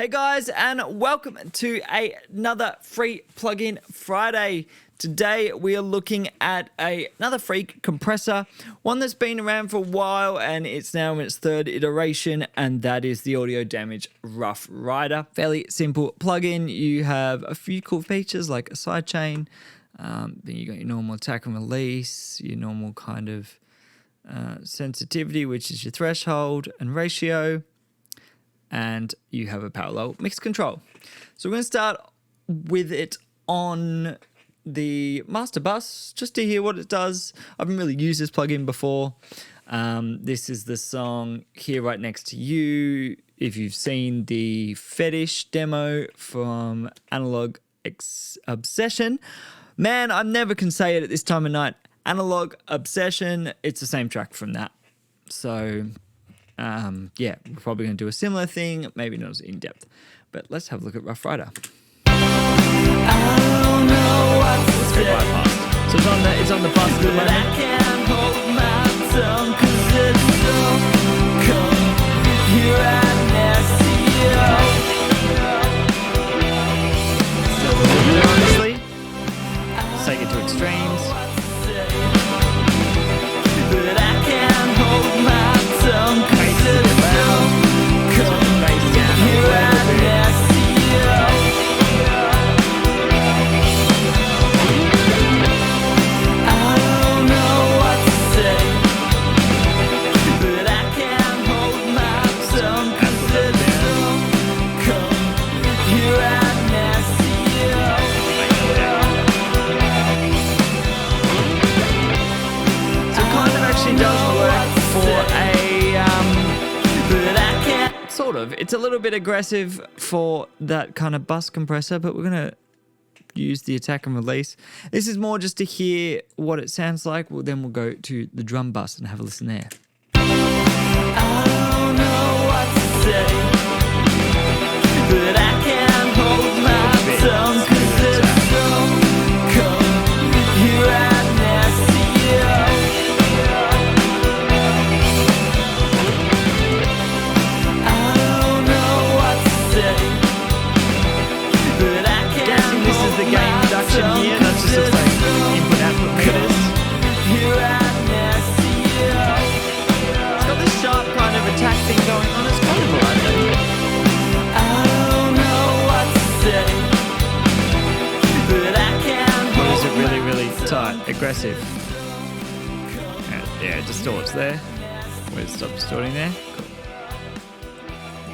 Hey guys, and welcome to another free plugin Friday. Today we are looking at another free compressor, one that's been around for a while and it's now in its third iteration, and that is the Audio Damage Rough Rider. Fairly simple plugin. You have a few cool features like a sidechain, then you got your normal attack and release, your normal kind of sensitivity, which is your threshold and ratio, and you have a parallel mix control. So we're going to start with it on the master bus just to hear what it does. I haven't really used this plugin before. This is the song Here Right Next to You. If you've seen the Fetish demo from Analog Obsession, man, I never can say it at this time of night. Analog Obsession, it's the same track from that. So yeah, we're probably going to do a similar thing, maybe not as in-depth. But let's have a look at Rough Rider. Let's go bypass. So it's on the bus at the moment. I can't hold my tongue 'cause it's so cold. Here right next to you. So honestly, take it to extremes. But I can't hold my tongue 'cause it's so cold. Here right next to you. It's a little bit aggressive for that kind of bus compressor, but we're going to use the attack and release. This is more just to hear what it sounds like. Well, then we'll go to the drum bus and have a listen there. I don't know what to say, but I can't hold my tongue 'cause it's so cold. Here right next to you. The gain reduction here, that's just looks like input-output meters. It's got this sharp kind of attack thing going on. It's kind of alright though. I don't know what to say, but I can't hold. Or is it really, really tight, aggressive? Yeah, it distorts there. We'll stop distorting there. Cool.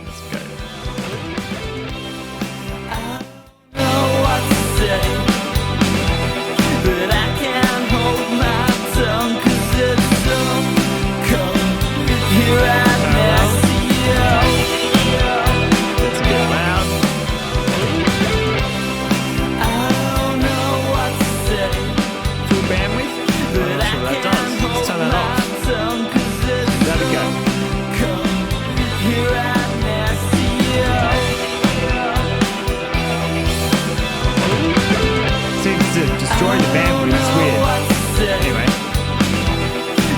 Let's go. But I can't hold my tongue 'cause it's so cold. Here right next to you. That's a bit loud. I don't know what to say. Full bandwidth? But I'm not sure that does. Let's turn that off. There we go. Here right next to you. Seems to destroy the bandwidth. It's weird. Anyway.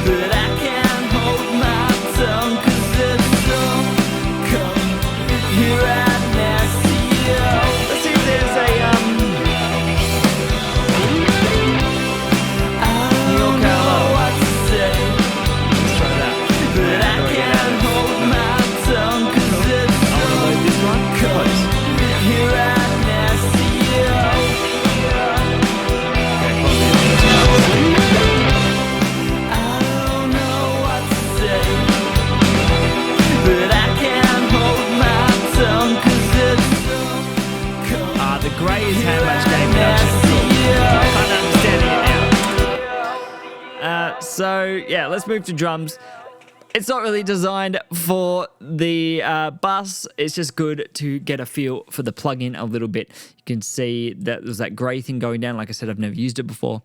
But I can't hold my tongue 'cause it's so cold. Here right next to you. Let's see if there's a New York hello. Let's try that. But I can't hold my tongue 'cause it's so cold. I want to load this one. Close. Here right next to you. The grey is how much gain reduction. I'm kind of understanding it now. So yeah, let's move to drums. It's not really designed for the bus. It's just good to get a feel for the plugin a little bit. You can see that there's that grey thing going down. Like I said, I've never used it before,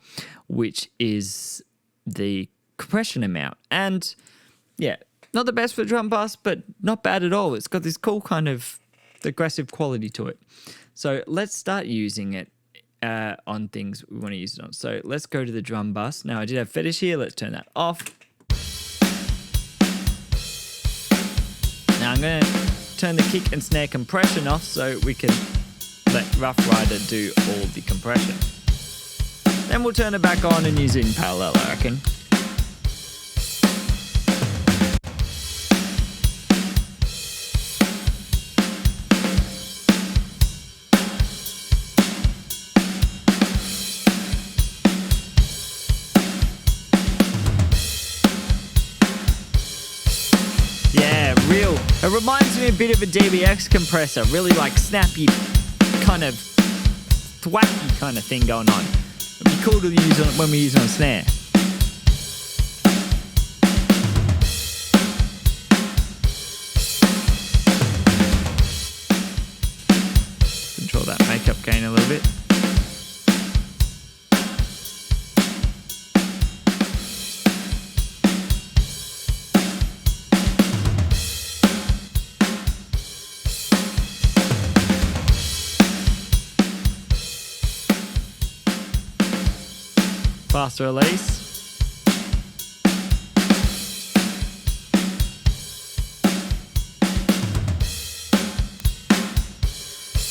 which is the compression amount. And yeah, not the best for drum bus, but not bad at all. It's got this cool kind of aggressive quality to it. So let's start using it on things we want to use it on. So let's go to the drum bus. Now I did have Fetish here. Let's turn that off. Now I'm going to turn the kick and snare compression off so we can let Rough Rider do all the compression. Then we'll turn it back on and use it in parallel, I reckon. It reminds me a bit of a DBX compressor, really like snappy, kind of thwacky kind of thing going on. It'd be cool to use on when we use it on a snare. Control that makeup gain a little bit. Faster release.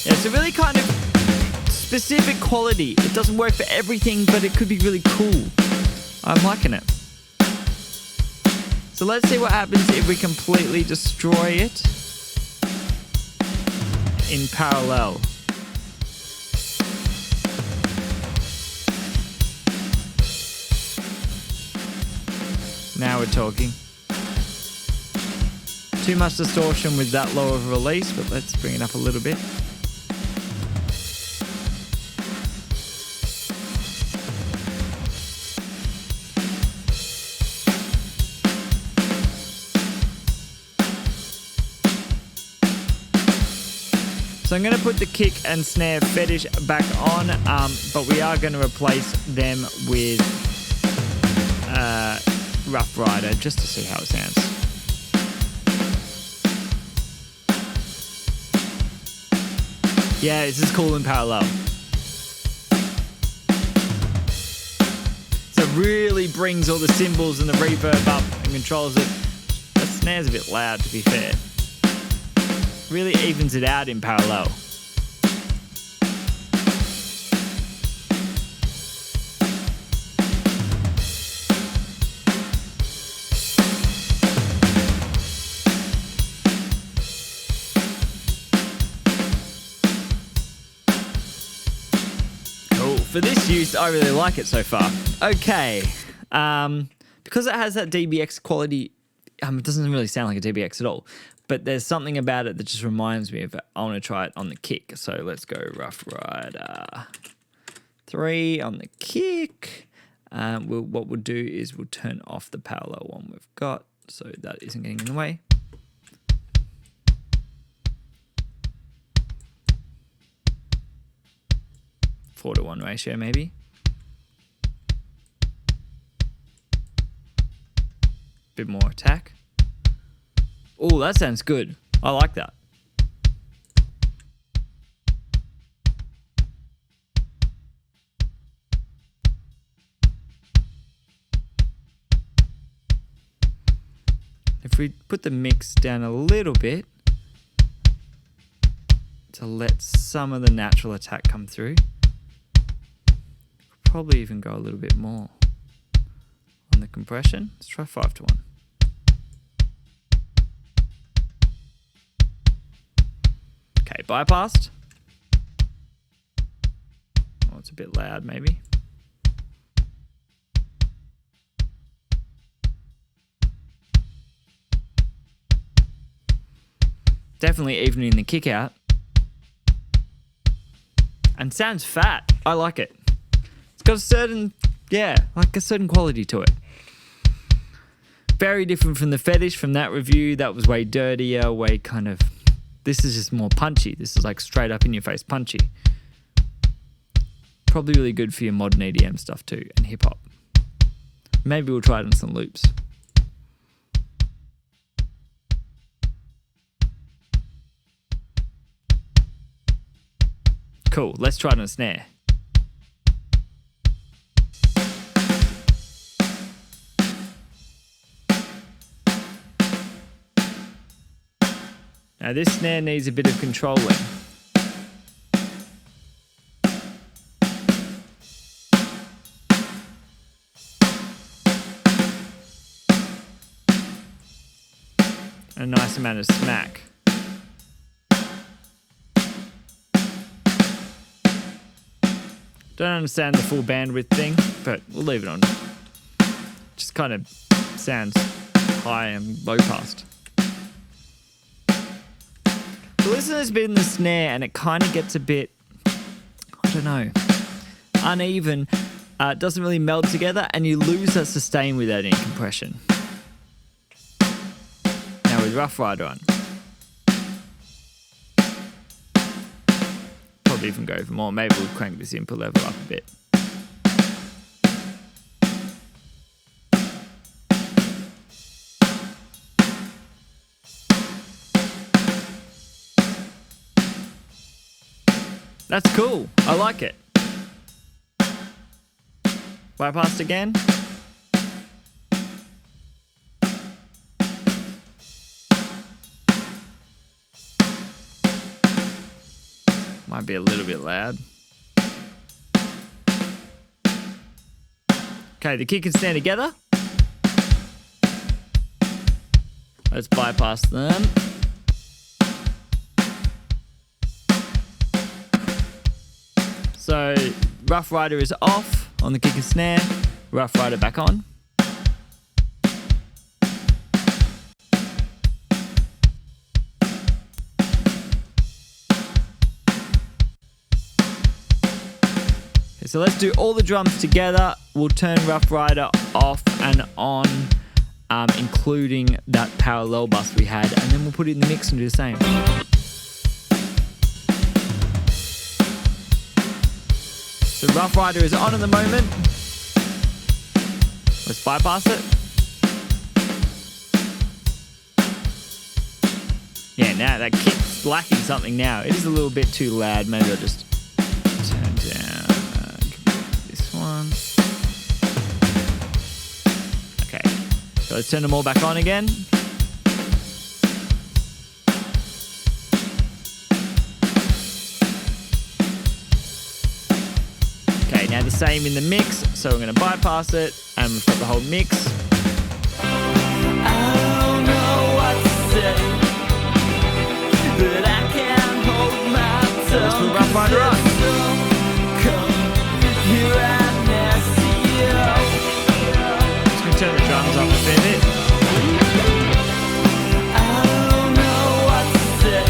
Yeah, it's a really kind of specific quality. It doesn't work for everything, but it could be really cool. I'm liking it. So let's see what happens if we completely destroy it in parallel. Now we're talking. Too much distortion with that low of a release, but let's bring it up a little bit. So I'm going to put the kick and snare fetish back on, but we are going to replace them with Rough Rider just to see how it sounds. Yeah, this is cool in parallel. So it really brings all the cymbals and the reverb up and controls it. The snare's a bit loud, to be fair. Really evens it out in parallel. For this use, I really like it so far. Okay, because it has that DBX quality, it doesn't really sound like a DBX at all, but there's something about it that just reminds me of it. I want to try it on the kick, so let's go Rough Rider 3 on the kick. What we'll do is we'll turn off the parallel one we've got, so that isn't getting in the way. Four to 1 ratio, maybe. Bit more attack. Oh, that sounds good. I like that. If we put the mix down a little bit to let some of the natural attack come through. Probably even go a little bit more on the compression. Let's try 5 to 1. Okay, bypassed. Oh, it's a bit loud maybe. Definitely evening the kick out. And sounds fat. I like it. Got a certain, like a certain quality to it. Very different from the fetish from that review. That was way dirtier, way kind of, this is just more punchy. This is like straight up in your face punchy. Probably really good for your modern EDM stuff too, and hip hop. Maybe we'll try it on some loops. Cool, let's try it on a snare. Now this snare needs a bit of controlling. A nice amount of smack. Don't understand the full bandwidth thing, but we'll leave it on. Just kind of sounds high and low passed. So listen to this bit in the snare and it kind of gets a bit, I don't know, uneven. It doesn't really meld together and you lose that sustain without any compression. Now with Rough Rider on. Probably even go for more. Maybe we'll crank this input level up a bit. That's cool. I like it. Bypassed again. Might be a little bit loud. Okay, the kick and snare together. Let's bypass them. So Rough Rider is off on the kick and snare. Rough Rider back on. So let's do all the drums together. We'll turn Rough Rider off and on, including that parallel bus we had, and then we'll put it in the mix and do the same. So Rough Rider is on at the moment. Let's bypass it. Yeah, now that kick's lacking something now. It is a little bit too loud. Maybe I'll just turn down. Okay, so let's turn them all back on again. Okay, now the same in the mix, so we're going to bypass it and we've got the whole mix. I don't know what to say, but I can't hold my tongue. So let's put Rough Rider on. Turn the drums up a fair bit. I don't know what to say,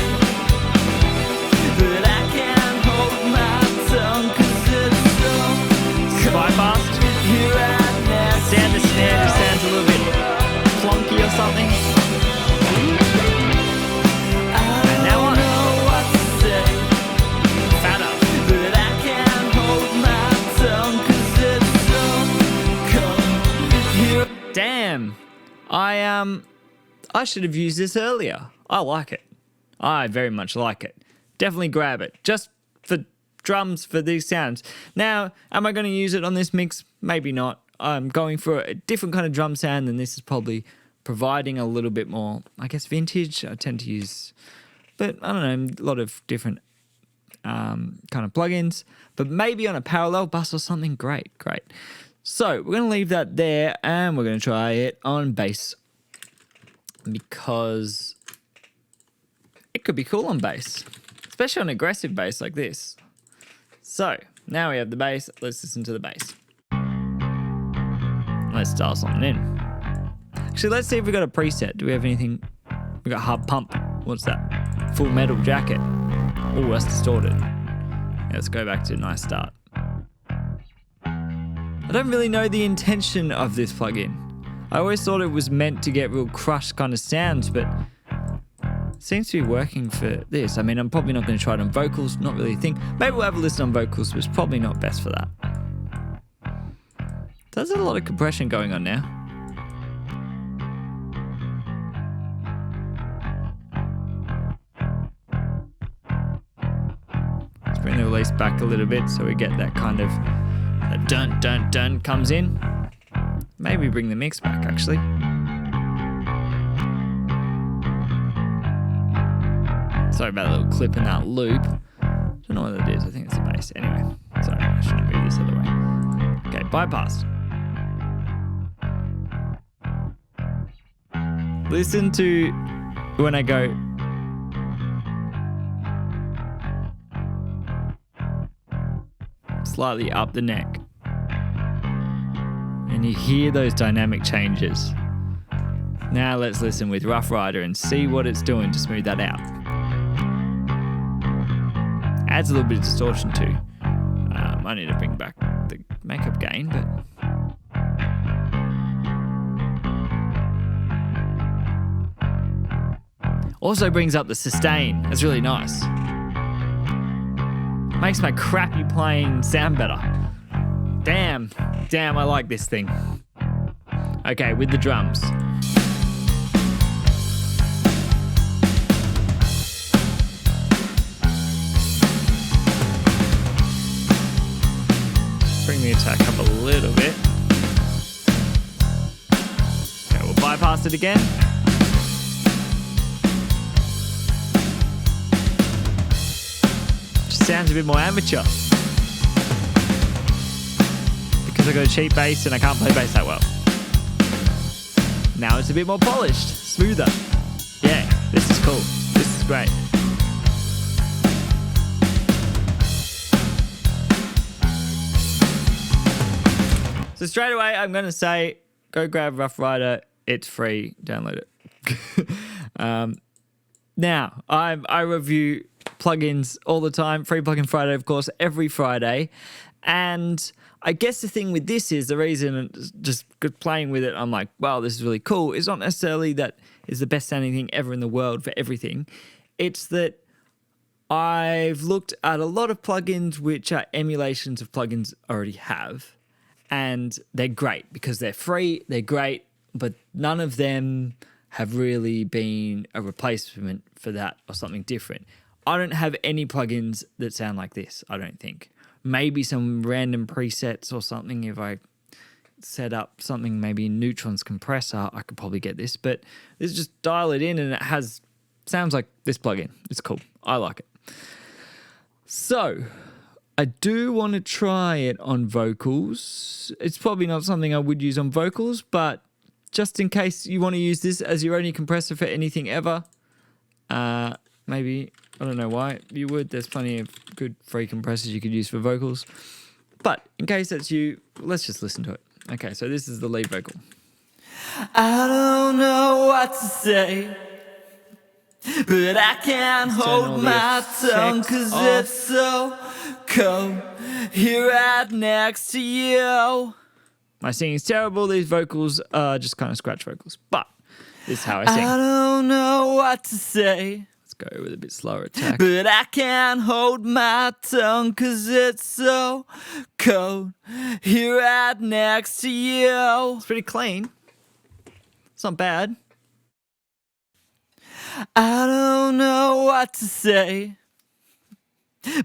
but I can't hold my tongue 'cause it's so bypassed. Sound the snare just sounds a little bit plonky or something. And now on. Fatter. But I can't hold my tongue 'cause it's so damn, I should have used this earlier. I like it. I very much like it. Definitely grab it. Just for drums, for these sounds. Now, am I going to use it on this mix? Maybe not. I'm going for a different kind of drum sound than this is probably providing a little bit more, I guess, vintage. I tend to use, but I don't know, a lot of different kind of plugins. But maybe on a parallel bus or something, great. So we're going to leave that there and we're going to try it on bass because it could be cool on bass, especially on aggressive bass like this. So now we have the bass. Let's listen to the bass. Let's dial something in. Actually, let's see if we got a preset. Do we have anything? We got hard pump. What's that? Full Metal Jacket. Oh, that's distorted. Yeah, let's go back to nice start. I don't really know the intention of this plugin. I always thought it was meant to get real crushed kind of sounds, but it seems to be working for this. I mean, I'm probably not going to try it on vocals, not really a thing. Maybe we'll have a listen on vocals, but it's probably not best for that. There's a lot of compression going on now. Let's bring the release back a little bit so we get that kind of dun dun dun comes in. Maybe bring the mix back actually. Sorry about the little clip in that loop. Don't know what it is. I think it's the bass. Anyway, sorry, I should have moved this other way. Okay, bypass. Listen to when I go. Slightly up the neck. And you hear those dynamic changes. Now let's listen with Rough Rider and see what it's doing to smooth that out. Adds a little bit of distortion too. I need to bring back the makeup gain, but... Also brings up the sustain. That's really nice. Makes my crappy playing sound better. Damn, I like this thing. Okay, with the drums. Bring the attack up a little bit. Okay, we'll bypass it again. Just sounds a bit more amateur. Because I got a cheap bass and I can't play bass that well. Now it's a bit more polished, smoother. Yeah, this is cool. This is great. So straight away, I'm going to say, go grab Rough Rider. It's free. Download it. Now, I review plugins all the time. Free Plugin Friday, of course, every Friday. And I guess the thing with this is the reason just playing with it, I'm like, wow, this is really cool. It's not necessarily that it's the best sounding thing ever in the world for everything. It's that I've looked at a lot of plugins which are emulations of plugins I already have. And they're great because they're free, they're great, but none of them have really been a replacement for that or something different. I don't have any plugins that sound like this, I don't think. Maybe some random presets or something. If I set up something maybe in Neutron's compressor, I could probably get this. But this just dial it in and it sounds like this plugin. It's cool. I like it. So I do want to try it on vocals. It's probably not something I would use on vocals, but just in case you want to use this as your only compressor for anything ever, maybe, I don't know why you would. There's plenty of good free compressors you could use for vocals. But in case that's you, let's just listen to it. Okay, so this is the lead vocal. I don't know what to say, but I can't hold my tongue because it's so cold here right next to you. My singing's terrible. These vocals are just kind of scratch vocals, but this is how I sing. I don't know what to say. Let's go with a bit slower attack. But I can't hold my tongue because it's so cold here right next to you. It's pretty clean. It's not bad. I don't know what to say,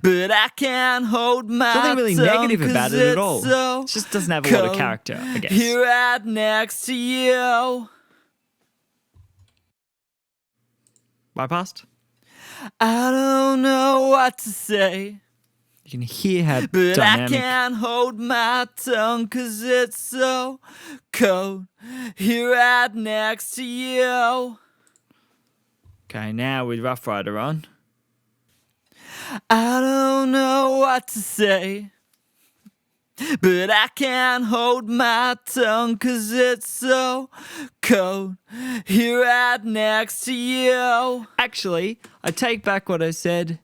but I can't hold my tongue. There's nothing really negative about it at all. So it just doesn't have a lot of character, I guess. Here right next to you. Bypassed? I don't know what to say. You can hear how but dynamic. I can't hold my tongue because it's so cold here right next to you. Okay, now with Rough Rider on. I don't know what to say, but I can't hold my tongue because it's so cold here right next to you. Actually, I take back what I said.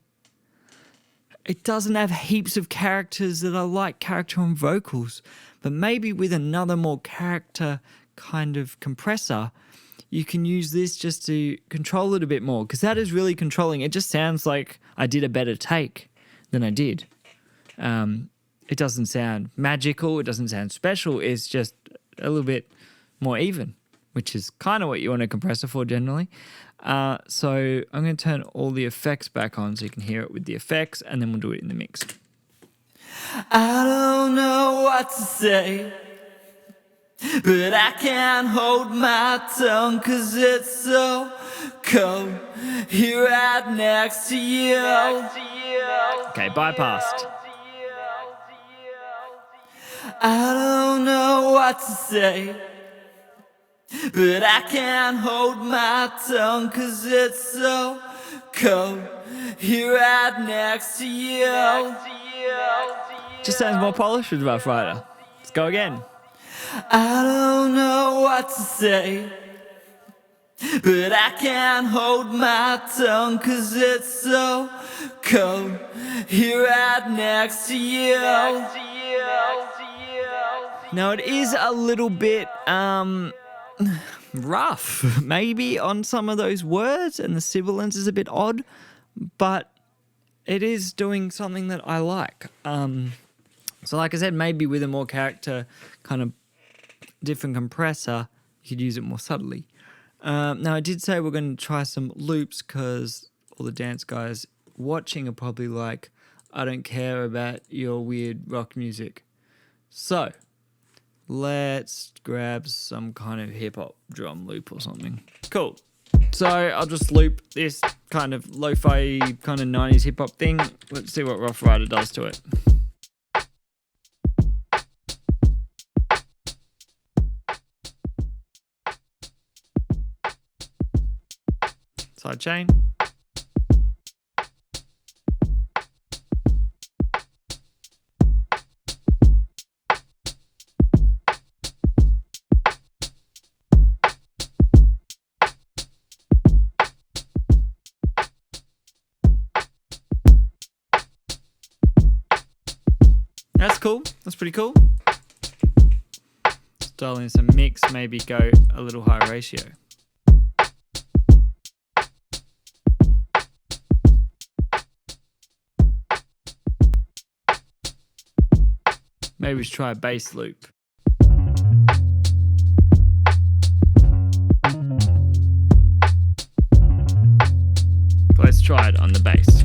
It doesn't have heaps of characters that I like, character on vocals, but maybe with another more character kind of compressor, you can use this just to control it a bit more, because that is really controlling. It just sounds like I did a better take than I did. It doesn't sound magical. It doesn't sound special. It's just a little bit more even, which is kind of what you want a compressor for generally. So I'm going to turn all the effects back on so you can hear it with the effects, and then we'll do it in the mix. I don't know what to say, but I can't hold my tongue 'cause it's so cold here right next to you. Okay, bypassed. I don't know what to say, but I can't hold my tongue 'cause it's so cold here right next to you. Just sounds more polished with Rough Rider. Let's go again. I don't know what to say, but I can't hold my tongue 'cause it's so cold here right next to you. Now it is a little bit rough maybe on some of those words, and the sibilance is a bit odd, but it is doing something that I like. So like I said, maybe with a more character kind of different compressor, you could use it more subtly. Now I did say we're going to try some loops because all the dance guys watching are probably like, I don't care about your weird rock music. So let's grab some kind of hip hop drum loop or something. Cool. So I'll just loop this kind of lo-fi kind of 90s hip hop thing. Let's see what Rough Rider does to it. Sidechain. That's cool. That's pretty cool. Dial in some mix, maybe go a little higher ratio. Maybe we should try a bass loop. Let's try it on the bass.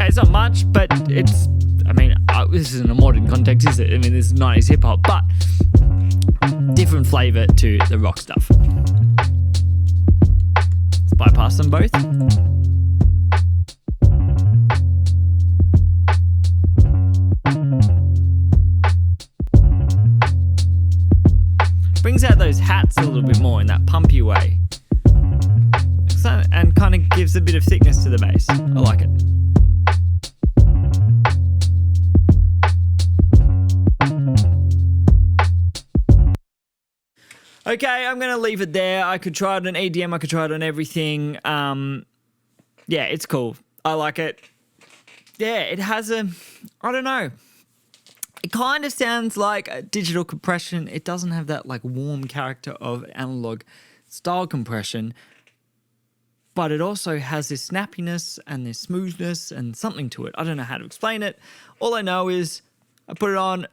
It's not much, but it's, I mean, this isn't a modern context, is it? I mean, this is 90s hip hop, but different flavour to the rock stuff. Let's bypass them both. Brings out those hats a little bit more in that pumpy way. And kind of gives a bit of thickness to the bass. I like it. Okay, I'm going to leave it there. I could try it on EDM. I could try it on everything. Yeah, it's cool. I like it. Yeah, it has a, I don't know. It kind of sounds like a digital compression. It doesn't have that like warm character of analog style compression. But it also has this snappiness and this smoothness and something to it. I don't know how to explain it. All I know is I put it on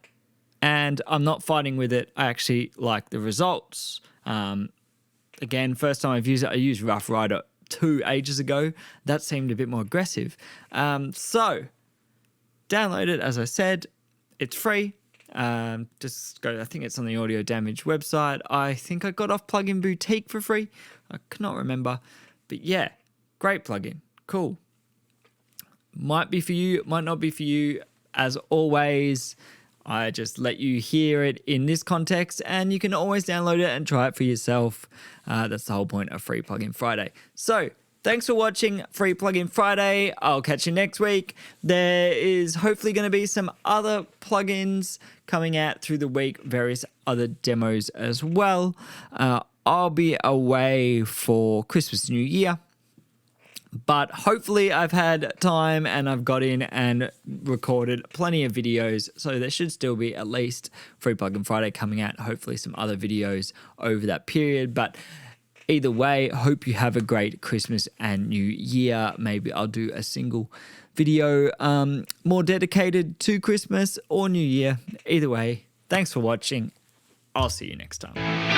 and I'm not fighting with it. I actually like the results. Again, first time I've used it, I used Rough Rider 2 ages ago. That seemed a bit more aggressive. So download it, as I said. It's free. Just go, I think it's on the Audio Damage website. I think I got off Plugin Boutique for free. I cannot remember. But yeah, great plugin. Cool. Might be for you, might not be for you. As always, I just let you hear it in this context, and you can always download it and try it for yourself. That's the whole point of Free Plugin Friday. So thanks for watching Free Plugin Friday. I'll catch you next week. There is hopefully going to be some other plugins coming out through the week, various other demos as well. I'll be away for Christmas, New Year. But hopefully I've had time and I've got in and recorded plenty of videos. So there should still be at least Free Plugin Friday coming out. Hopefully some other videos over that period. But Either way, hope you have a great Christmas and New Year. Maybe I'll do a single video more dedicated to Christmas or New Year. Either way, thanks for watching. I'll see you next time.